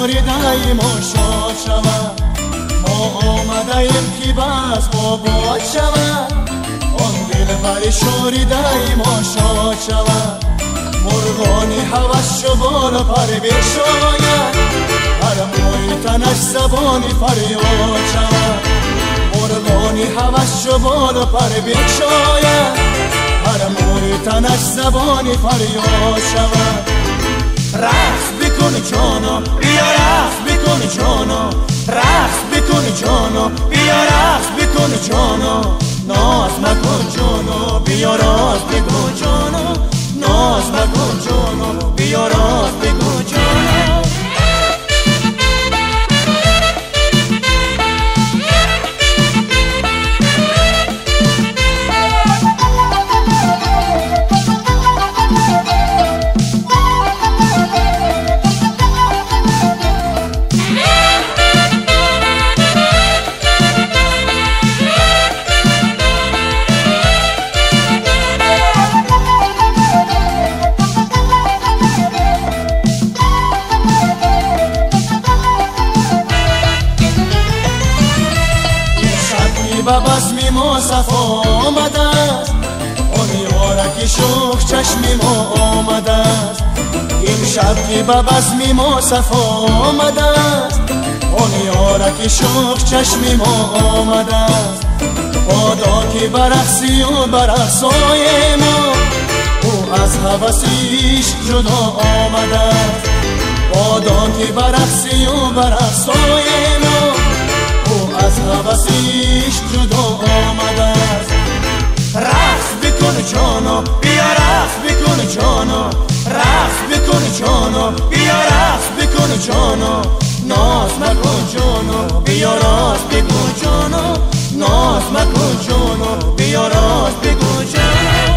شوریده ما شاد شود، ما آمده ایم که بس ما باد شود. آن دلبر شوریده ما شاد شود، مرغانی هوس شو بالا پر بشاید، هر موی تنش زبانی فریاد شود. مرغانی هوس شو بالا پر بشاید، هر موی تنش زبانی فریاد شود. رقص بکن جانا بیا رقص بکن جانا، رقص بکن جانا بیا رقص بکن جانا، ناز مکن جانا بیا راز بگو جانا، ناز مکن جانا بیا راز بگو جانا. و بزمی ما صفا آمده است، آن یارک شوخ چشمی ما آمده است. این شب که به بزمی ما صفا آمده است، آن یارک شوخ چشمی ما آمده است. بادا که برقصی و برقصای ما، او از هوسیش جدا آمده است. بادا که برقصی و برقصای ما، از هوسیش جدا آمده است. رقص بکن جانا بیا رقص بکن جانا، رقص بکن جانا بیا رقص بکن جانا، ناز مکن جانا بیا راز بگو جانا، ناز مکن جانا بیا راز بگو جانا.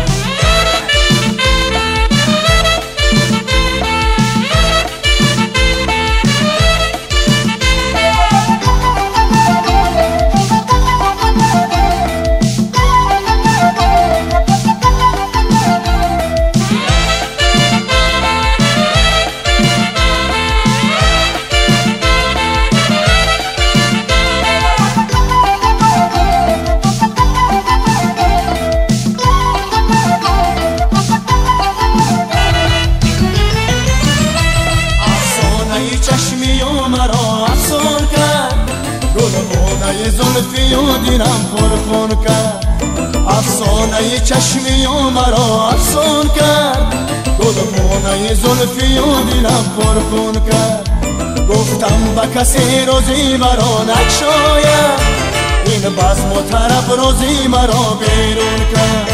زلفی و دینم پرخون کرد، افسانه چشمی و مرا افسون کرد. گلخونه زلفی و دینم پرخون کرد، گفتم به کسی روزی مرا نگشاید، این بزم و طرب روزی مرا بیرون کرد.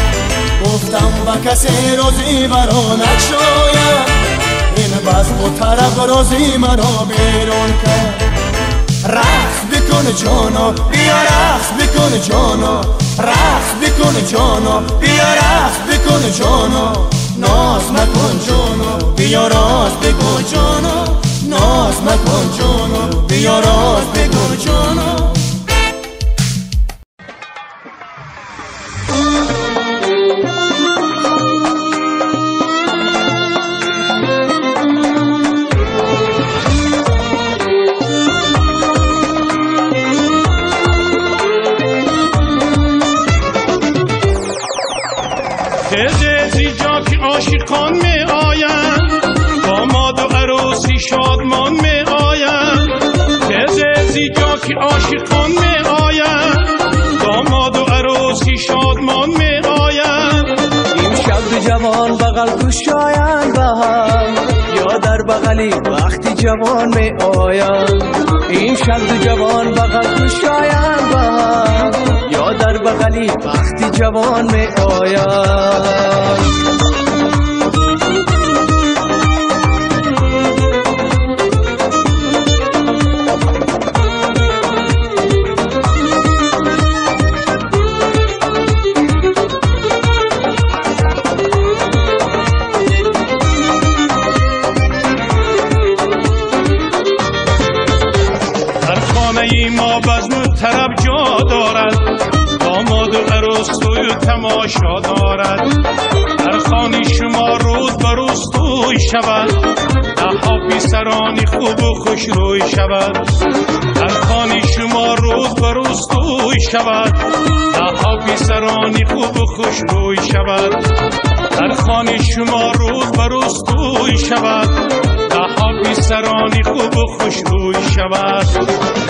گفتم به کسی روزی مرا نگشاید، این بزم و طرب روزی مرا بیرون کرد. رقص بکن جانا بیا رقص بکن جانا، رقص بکن جانا بیا رقص بکن جانا، ناز مکن جانا بیا راز بگو جانا، ناز مکن جانا بیا راز بگو جانا. عاشقان می آیند، داماد و عروسی شادمان می آیند. تز زیجا که عاشقان می آیند، داماد و عروسی شادمان می آیند. این شب دو جوان بغل گشایند با هم، یا در بغلی وقتی جوان می آیند. این شب دو جوان بغل گشایند با هم، یا در بغلی وقتی جوان می آیند. ما بزم طرب جا دارد، داماد و عروس توی تماشا دارد در خانه شما روز به روز توی شود دهها پسرانی خوب و خوش روی شود در خانه شما روز به روز توی شود دهها پسرانی خوب و خوش روی شود در خانه شما روز به روز توی شود دهها پسرانی خوب و خوش روی شود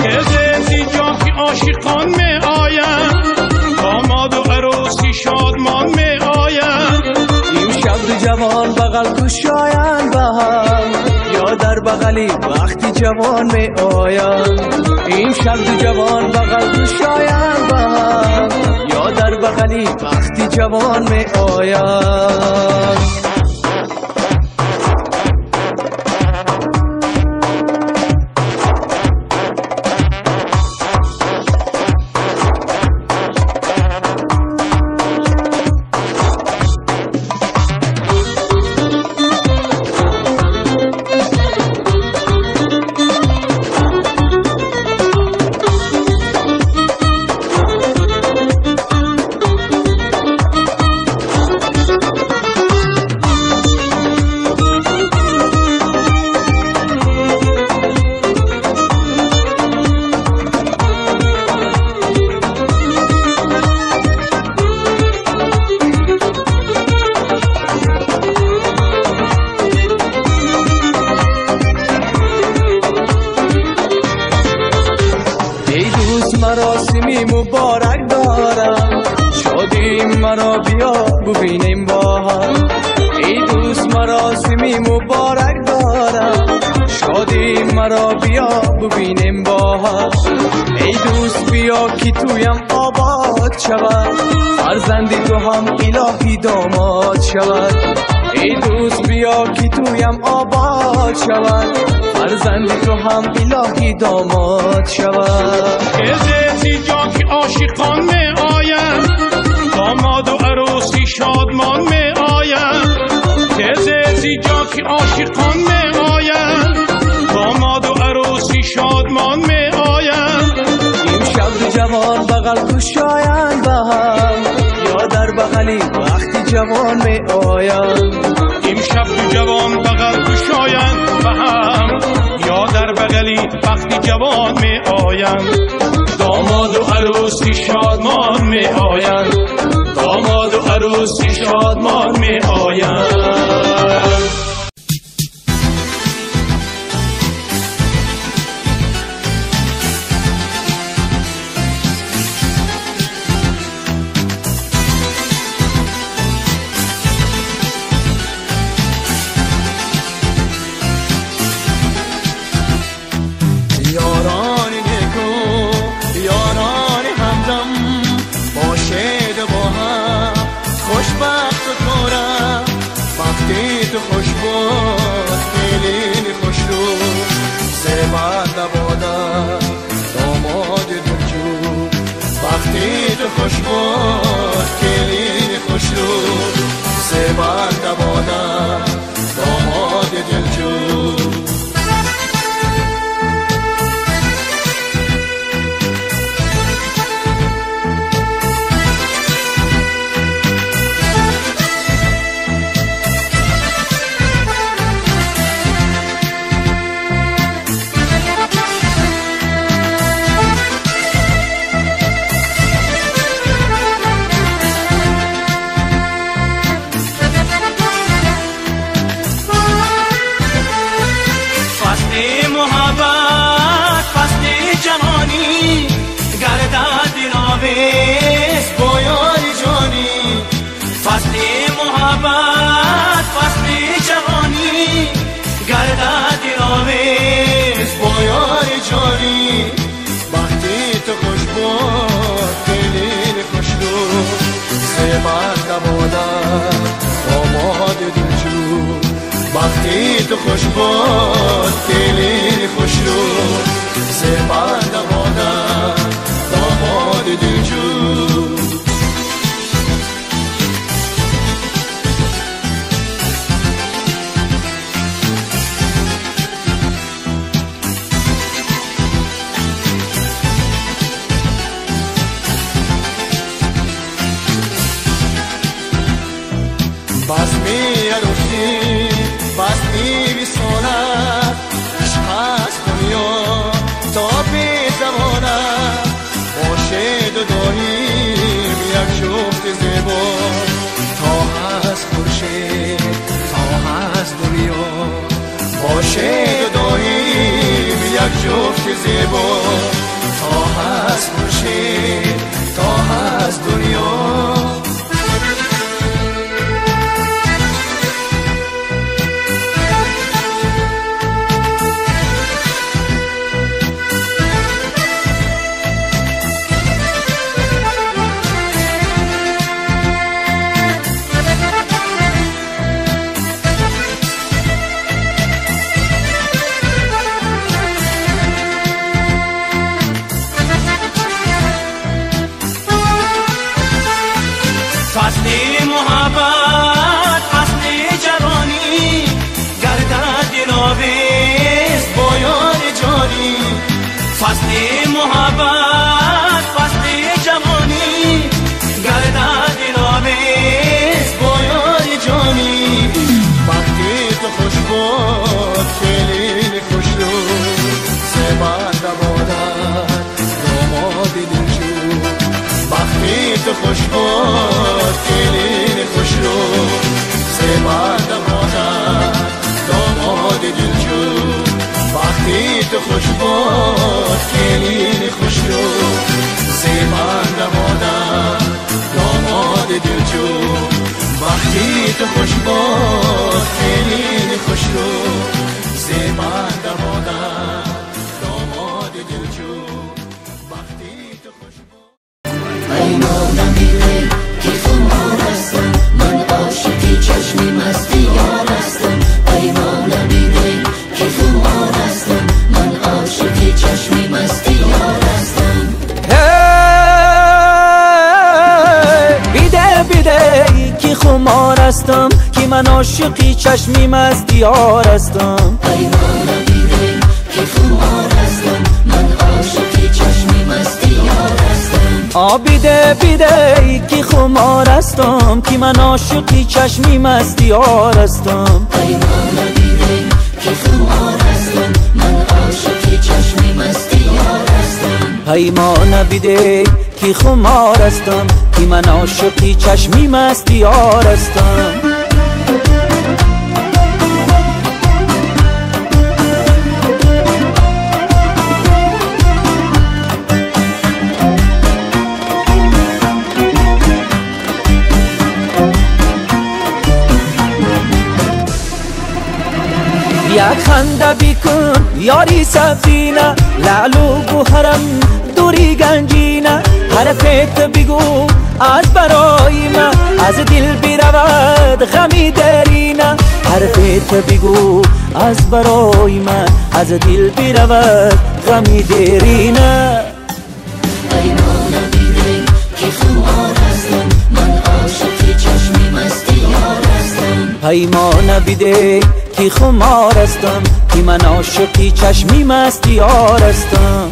عزیزی جان که عاشقان می آیند داماد و عروسی شادمان می آیند امشب دو جوان بغل گشایند به هم یا در بغلی وقتی جوان می آیند امشب دو جوان بغل گشایند به هم یا در بغلی وقتی جوان می آیند مراسمی مبارک دارم شادی مرا بیا ببینیم با هم ای دوست مراسمی مبارک دارم شادی مرا بیا ببینیم با هم ای دوست بیا که تویم آباد شود فرزندی تو هم الهی داماد شود ای دوست بیا که تویم آباد شود فرزندی تو هم الهی داماد شود عزیزی جان که عاشقان می آیند داماد و عروسی شادمان می آیند عزیزی جان که عاشقان می آیند داماد و عروسی شادمان می آیند امشب دو جوان بغل گشایند به هم یا در بغلی وقتی جوان می آیند امشب دو جوان بغل گشایند به هم یا در بغلی وقتی جوان می آیند داماد و عروسی شادمان می آیند داماد و عروسی شادمان می آیند خوش بود کلین خوش رو زبان دبادم داماد دلجو تو خوش بود دلی خوش رو زبان دمادم داماد دلجو بس می‌رساند عشق از دنیا تا به زمانت باشد و داریم یک جفت زیبا تا از خورشید تا از دنیا باشد و داریم یک جفت زیبا تا از خورشید تا از دنیا. فصل محبت فصل جوانی گردد دلاویز با یار جانی فصل محبت فصل جوانی گردد دلاویز با یار جانی وقتی تو خوش بود خیلی خوش رو زبنده بادن داماد دلجو وقتی تو خوش بود خیلی خوش رو زبنده بادن داماد دلجو وقتی تو خوش بود خیلی خوش رو زبنده بادن داماد دلجو وقتی تو خوش بود خیلی خوش رو زبنده بادن داماد دلجو وقتی تو خوش بود. پیمانم میره که خمار هستم من عاشقی چشمی مستی یار هستم پیمانم میره که خمار هستم من عاشقی چشمی مستی یار هستم بیده بیده که خمار هستم که من عاشقی چشمی مستی یار هستم پیمانم میره که خمار هستم من عاشقی چشمی مستی یار هستم بیده بیده که خمار هستم که من عاشقی چشمی مستی یار هستم پیمانم میره که خمار هستم من عاشقی چشمی مستی یار هستم پیمان بیده که خمار هستم که من عاشقی چشمی مستی یار هستم یک خنده بیکن یاری سفینه لعلو گوهرم دوری گنجینه حرفت بگو از برای من از دل برود غمی درینه حرفت بگو از برای من از دل برود غمی درینه پیمانم میره که خمار هستم من عاشقی چشمی مستی یار هستم پیمان بیده که خمار هستم که من عاشقی چشمی مستی یار هستم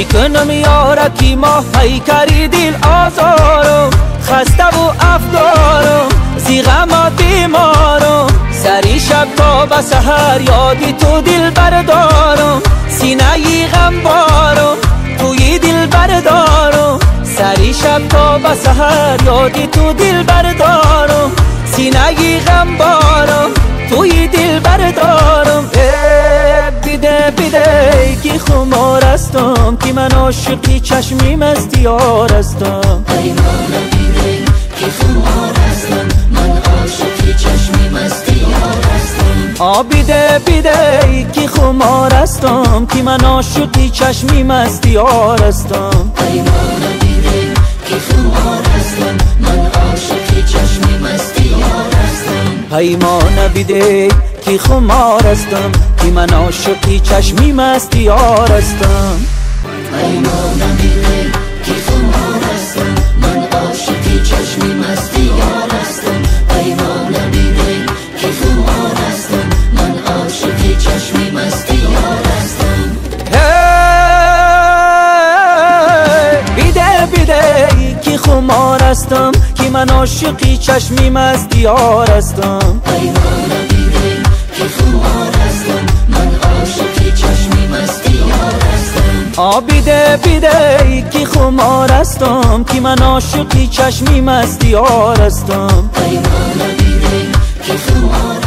چی کنم یارکی ما پیکری دل آزارم خسته و افگارم زی غم بیمارم سری شب تا به سحر یادی تو دل بردارم سینه ی غم بارم توی دل بردارم سری شب تا به سحر یادی تو دل بردارم سینه ی غم بارم توی دل بردارم بیده بیده که خمار هستم که من عاشقی چشمی مستی یار هستم پیمانم میره که خمار هستم من عاشقی چشمی مستی یار هستم بیده بیده که خمار هستم که من عاشقی چشمی مستی یار هستم پیمانم میره که خمار هستم من عاشقی چشمی مستی یار هستم پیمان بیده کی خمار استم کی من عاشقی چشمی مستی یار استم پیمان بیده کی خمار استم من عاشقی چشمی مستی یار استم پیمان بیده کی خمار استم من عاشقی چشمی مستی یار استم بیده بیده کی خمار استم کی من عاشقی چشمی مستی یار استم پیمان بیده کی خمار استم من عاشقی چشمی مستی یار استم بیده بیده کی خمار استم کی من عاشقی چشمی مستی یار استم پیمان بیده کی خمار